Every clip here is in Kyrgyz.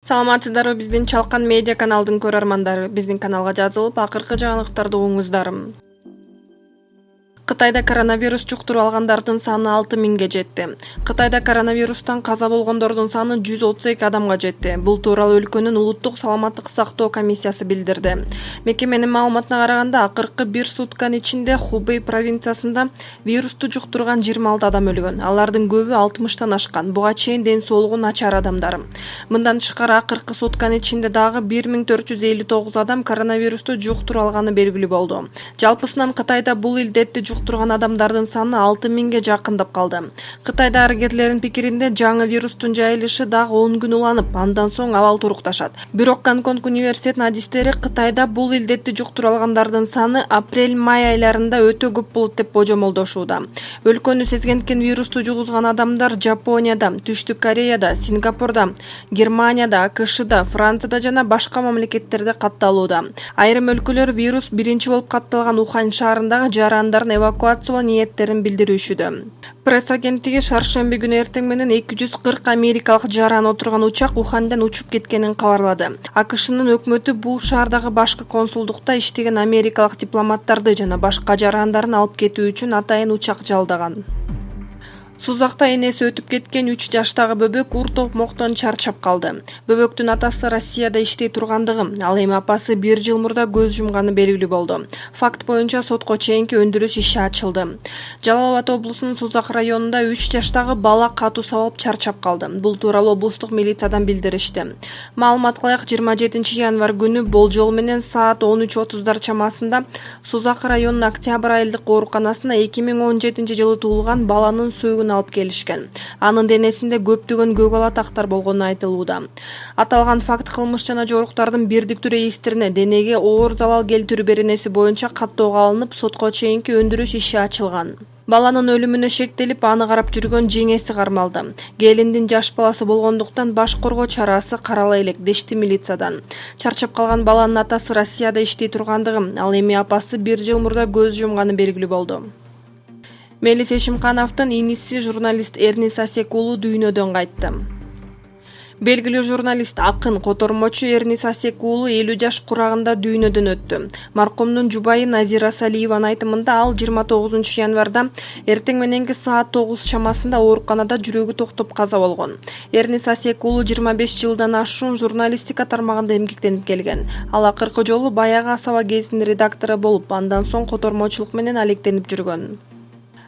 Саламатсыздарбы биздин Чалкан медиа каналдын көрөрмандары. Биздин каналга жазылып, акыркы жаңылыктарды угуңуздар. Кытайда коронавирус жуктуруп алгандардын саны 6000ге жетти. Кытайда коронавирустан каза болгондордун саны 132 адамга жетти. Бул тууралуу өлкөнүн улуттук саламаттык сактоо комиссиясы билдирди. Мекеменин маалыматына караганда, акыркы бир сутканын ичинде Хубэй провинциясында вирусту жуктурган 26 адам өлгөн. Алардын көбү 60тан ашкан. Буга чейин ден соолугу начар адамдар. Мындан тышкары акыркы сутканын ичинде дагы 1459 адам коронавирусту жуктуруп алганы белгилүү болду. Жалпысынан Кытайда бул илдетти жуктурган адамдардын саны 6000ге жакындап калды. Кытай дарыгерлеринин пикиринде жаңы вирустун жайылышы дагы 10 күн уланып, андан соң абал турукташат. Бирок Гонконг университетинин адистери Кытайда бул илдетти жуктуруп алгандардын саны апрель-май айларында өтө көп болот деп божомолдошууда. Өлкөнү сезгенткен вирусту жугузган адамдар Жапонияда, Түштүк Кореяда, Сингапурда, Германияда, АКШда, Францияда жана башка мамлекеттерде катталууда. Айрым өлкөлөр вирус биринчи болуп катталган Ухань шаарындагы жарандардын эвакуациялоо ниеттерин билдиришүүдө. Пресс агенттиги шаршемби күнү эртең менен 240 америкалык жаран отурган учак Уханьдан учуп кеткенин кабарлады. АКШнын өкмөтү бул шаардагы башкы консулдукта иштеген америкалык дипломаттарды жана башка жарандарын алып кетүү үчүн атайын учак жалдаган. Сузакта энеси өтүп кеткен 3 жаштагы бөбөк ур токмоктон чарчап калды. Бөбөктүн атасы Россияда иштей тургандыгы, ал эми апасы 1 жыл мурда көз жумганы белгилүү болду. Факт боюнча сотко чейинки өндүрүш иши ачылды. Жалал Абад облусунун Сузак районунда 3 жаштагы бала катуу сабалып чарчап калды. Бул тууралуу облустук милициядан билдиришти. Маалымат кылайык, 27 январь күнү болжол менен саат 13:30 чамасында Сузак районунун Октябрь айылдык ооруканасына 2017 жылы туулган баланын сөөгүн алып келишкен. Анын денесинде көптөгөн көк ала тактар болгону айтылууда. Аталган факт кылмыш жана жоруктардын бирдиктүү рейистерине денеге оор залал келтирүү беренеси боюнча каттоого алынып, сотко чейинки өндүрүш иши ачылган. Баланын өлүмүнө шектелип, аны карап жүргөн жеңеси кармалды. Келиндин жаш баласы болгондуктан баш коргоо чарасы карала элек, дешти милициядан. Чарчап калган баланын атасы Россияда иштей тургандыгы, ал эми апасы 1 жыл мурда көз жумганы белгилүү болду. Мелис Эшимкановдун иниси журналист Эрнис Асек уулу дүйнөдөн кайтты. Белгилүү журналист, акын, котормочу Эрнис Асек уулу 50 жаш курагында дүйнөдөн өттү. Маркумдун жубайы Назира Салиеванын айтымында, ал 29 январда эртең мененки саат 9 чамасында ооруканада жүрөгү токтоп каза болгон. Эрнис Асек уулу 25 жылдан ашуун журналистика тармагында эмгектенип келген. Ал акыркы жолу баягы Асаба гезитинин редактору болуп, андан соң котормочулук менен алектенип жүргөн.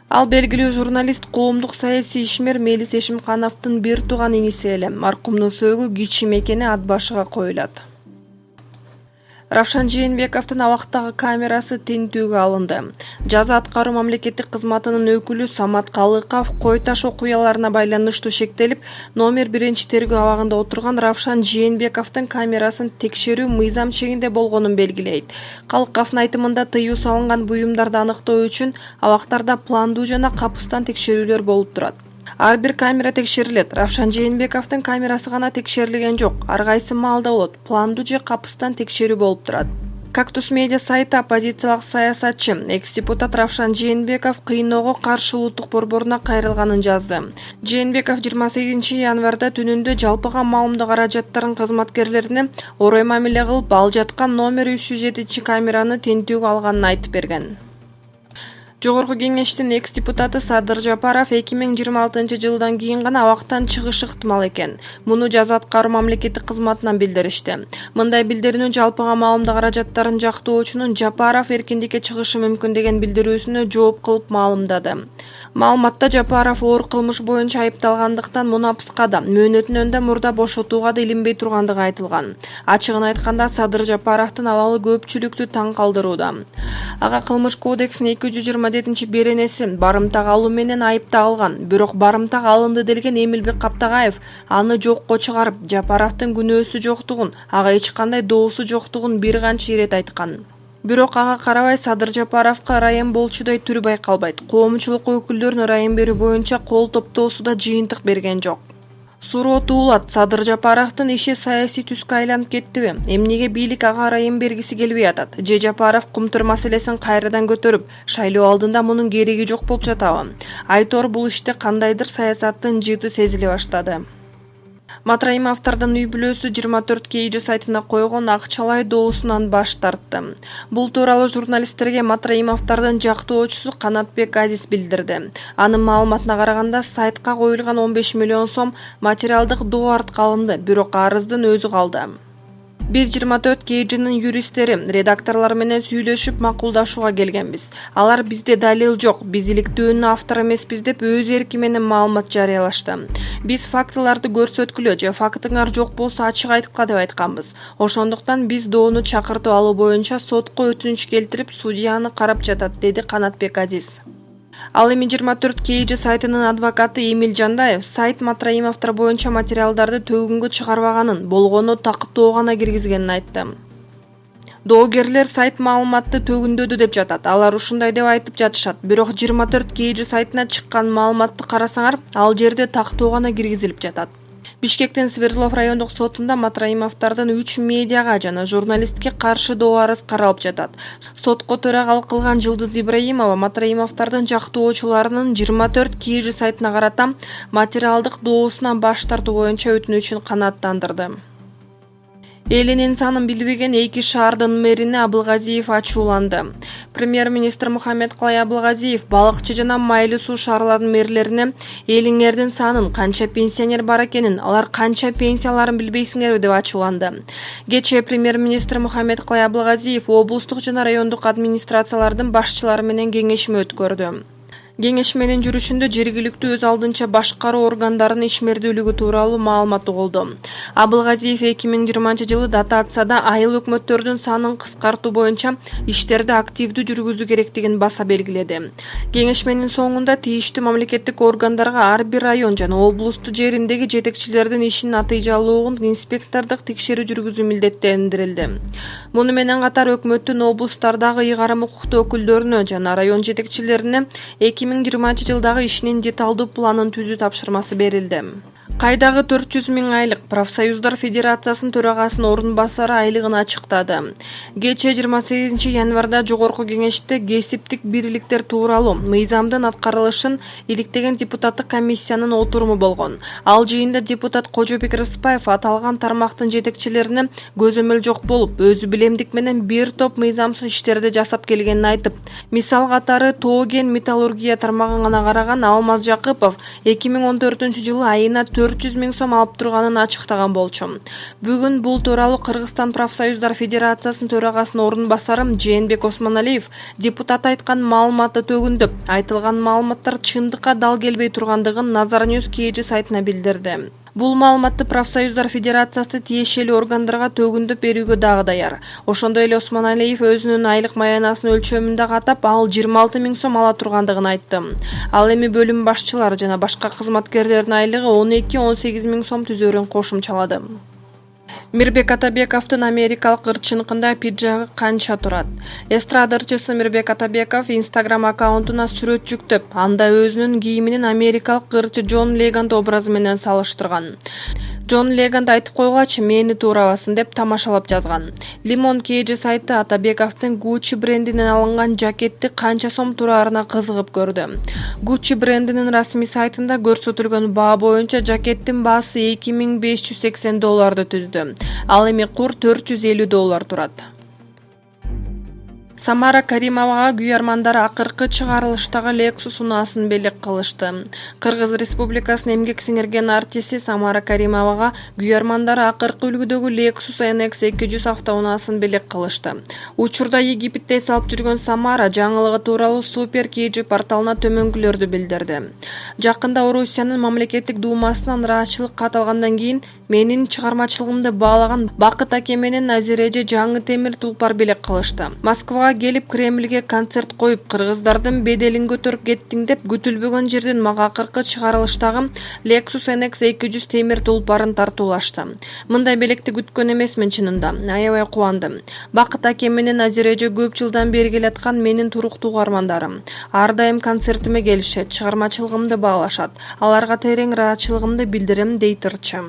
Ал белгилүү журналист, коомдук саясий ишмер Мелис Эшимкановдун бир тууган иниси эле. Маркумдун сөөгү Кичи Мекени ат башыга коюлат. Равшан Жээнбековдун абактагы камерасы тинтүүгө алынды. Жаза аткаруу мамлекеттик кызматынын өкүлү Самат Калыков Кой Таш окуяларына байланыштуу шектелип, номер 1 тергөө абагында отурган Равшан Жээнбековдун камерасын текшерүү мыйзам чегинде болгонун белгилейт. Калыковдун айтымында, тыюу салынган буюмдарды аныктоо үчүн абактарда пландуу жана капыстан текшерүүлөр болуп турат. Ар бир камера текшерилет. Равшан Жээнбековдун камерасы гана текшерилген жок. Ар кайсы маалда болот. Пландуу же капыстан текшерүү болуп турат. Кактус медиа сайты оппозициялык саясатчы, экс-депутат Равшан Жээнбеков кыйноого каршы улуттук борборуна кайрылганын жазды. Жээнбеков 28 январда түнүндө жалпыга маалымдоо каражаттарын кызматкерлерине орой мамиле кылып, ал жаткан номер 307 камераны тинтүүгө алганын айтып берген. Жогорку кеңештин экс-депутаты Садыр Жапаров 2026 жылдан кийин гана абактан чыгышы ыктымал экен. Муну жаза аткаруу мамлекеттик кызматынан билдиришти. Мындай билдирүүнү жалпыга маалымдоо каражаттарын жактоочунун Жапаров эркиндикке чыгышы мүмкүн деген билдирүүсүнө жооп кылып маалымдады. Маалыматта Жапаров оор кылмыш боюнча айыпталгандыктан мунапыскада, мөөнөтүнөн да мурда бошотууга да илинбей тургандыгы айтылган. Ачыгын айтканда, Садыр Жапаровдун абалы көпчүлүктү таң калтырууда. Ага кылмыш кодексинин 227 беренеси барымтага алуу менен айыпталган. Бирок барымтага алынды делген Эмилбек Каптагаев аны жокко чыгарып, Жапаровдун күнөөсү жоктугун, ага эч кандай доосу жоктугун бир канча ирет айткан. Бирок ага карабай Садыр Жапаровго ырайым болчудай түрү байкалбайт. Коомчулук өкүлдөрүнүн ырайым берүү боюнча кол топтоосуда жыйынтык берген жок. Суроо туулат, Садыр Жапаровдун иши саясий түскө айланып кеттиби? Эмнеге бийлик ага ырайым бергиси келбей атат? Же Жапаров кумтур маселесин кайрадан көтөрүп, шайлоо алдында мунун кереги жок болуп жатабы? Айтор бул иште кандайдыр саясаттын жыты сезиле баштады. Матраимовдордун үй бүлөсү 24 KG сайтына койгон акчалай доосунан баш тартты. Бул тууралуу журналисттерге Матраимовдордун жактоочусу Канатбек Азиз билдирди. Анын маалыматына караганда, сайтка коюлган 15 миллион сом материалдык доо артка алынды, бирок арыздын өзү калды. Биз 24 KG'нин юристтери, редакторлор менен сүйлөшүп макулдашууга келгенбиз. Алар бизде далил жок, биз иликтөөнүн автору эмеспиз деп өз эрки менен маалымат жарыялашты. Биз фактыларды көрсөткүлө же фактыңар жок болсо ачык айткыла деп айтканбыз. Ошондуктан биз доону чакыртып алуу боюнча сотко өтүнүч келтирип, судья аны карап жатат, деди Канатбек Азиз. Ал эми 24 KG сайтынын адвокаты Эмил Жандаев сайт Матраимовдор боюнча материалдарды төгүнгө чыгарбаганын, болгону тактоо гана киргизгенин айтты. Доогерлер сайт маалыматты төгүндөдү деп жатат. Алар ушундай деп айтып жатышат. Бирок 24 KG сайтына чыккан маалыматты карасаңар, ал жерде тактоо гана киргизилип жатат. Бишкектин Свердлов райондук сотунда Матраимовдордун 3 медиага жана журналистке каршы доо арыз каралып жатат. Сотко төрагалык кылган Жылдыз Ибраимова Матраимовдордун жактоочуларынын 24 KG сайтына карата материалдык доосунан баш тартуу боюнча өтүнүчүн канааттандырды. Элин инсанын билбеген эки шаардын мэрине Абылгазиев ачууланды. Премьер-министр Мухаммедкалай Абылгазиев балыкчы жана Майлы суу шаарларынын мэрлерине элиңердин санын, канча пенсионер бар экенин, алар канча пенсияларын билбейсиңерби деп ачууланды. Кечээ премьер-министр Мухаммедкалай Абылгазиев облустук жана райондук администрациялардын башчылары менен кеңешме өткөрдү. Кеңешменин жүрүшүндө жергиликтүү өз алдынча башкаруу органдарынын ишмердүүлүгү тууралуу маалымат угулду. Абылгазиев 2020-жылы дотацияда айыл өкмөттөрдүн санын кыскартуу боюнча иштерди активдүү жүргүзүү керектигин баса белгиледи. Кеңешменин соңунда тийиштүү мамлекеттик органдарга ар бир район жана облусту жериндеги жетекчилердин ишинин натыйжалуулугун инспектордук текшерүү жүргүзүү милдеттендирилди. Муну менен катар өкмөттүн облустардагы ыйгарым укуктуу өкүлдөрүнө жана район жетекчилерине 2020-жылдагы ишинин деталдуу планын түзүү тапшырмасы берилди. Кайдагы 400 000 айлык Профсоюздар Федерациясынын төрагасынын орун басары айлыгын ачыктады. Кечээ 28 январда жогорку кеңеште кесиптик бирликтер тууралуу мыйзамдын аткарылышын иликтеген депутаттык комиссиянын отуруму болгон. Ал жыйында депутат Кожобек Рыспаев аталган тармактын жетекчилерине көзөмөл жок болуп, өзү билемдик менен бир топ мыйзамсыз иштерди жасап келгенин айтып, мисал катары Тоо-кен металлургия тармагына караган Алмаз Жакыпов 2014-жылы айына 400 000 сом алып турганын ачыктаган болчу. Бүгүн бул тууралуу Кыргызстан Профсоюздар Федерациясынын төрагасынын орун басары Жээнбек Осмоналиев депутат айткан маалыматты төгүндөп, айтылган маалыматтар чындыкка дал келбей тургандыгын Nazar News KG сайтына билдирди. Бул маалыматты Профсоюздар Федерациясы тиешелүү органдарга төгүндөп берүүгө дагы даяр. Ошондой эле Осмоналиев өзүнүн айлык маянасын өлчөмүндө катап, ал 26 000 сом ала тургандыгын айтты. Ал эми бөлүм башчылары жана башка кызматкерлердин айлыгы 12-18 000 сом түзөрүн кошумчалады. Мирбек Атабековдун америкалык ырчынкында пиджагы канча турат? Эстрада ырчысы Мирбек Атабеков Instagram аккаунтуна сүрөт жүктөп, анда өзүнүн кийиминин америкалык ырчы Джон Леганд образы менен салыштырган. Джон Леганд айтып койгучу мени туурабасын деп тамашалап жазган. Limon KG сайты Атабековдун Gucci брендинен алынган жакетти канча сом тураарына кызыгып көрдү. Gucci брендинин расмий сайтында көрсөтүлгөн баа боюнча жакеттин баасы $2580 түздү. Ал эми кур $450 турат. Самара Каримовага күйөрмандары акыркы чыгарылыштагы Lexus унаасын белек кылышты. Кыргыз Республикасынын эмгек сиңирген артисти Самара Каримовага күйөрмандары акыркы үлгүдөгү Lexus NX 200 автоунаасын белек кылышты. Учурда Египетте салып жүргөн Самара жаңылыгы тууралуу Super KG порталына төмөнкүлөрдү билдирди. Жакында Орусиянын мамлекеттик думасынан ыраазычылык кат алгандан кийин менин чыгармачылыгымды баалаган Бакыт аке менен Назиреже жаңы темир тулпар белек кылышты. Москвага келип Кремльге концерт коюп, кыргыздардын беделин көтөрүп кеттиң деп күтүлбөгөн жерден мага акыркы чыгарылыштагы Lexus NX 200 темир тулпарын тартуулашты. Мындай белекти күткөн эмесмин чынында. Аябай кубандым. Бакыт аке менен Назиреже көп жылдан бери келаткан менин туруктуу каармандарым. Ар дайым концертиме келишет, чыгармачылыгымды баалашат. Аларга терең ыраазычылыгымды билдирем, дейт ырчы.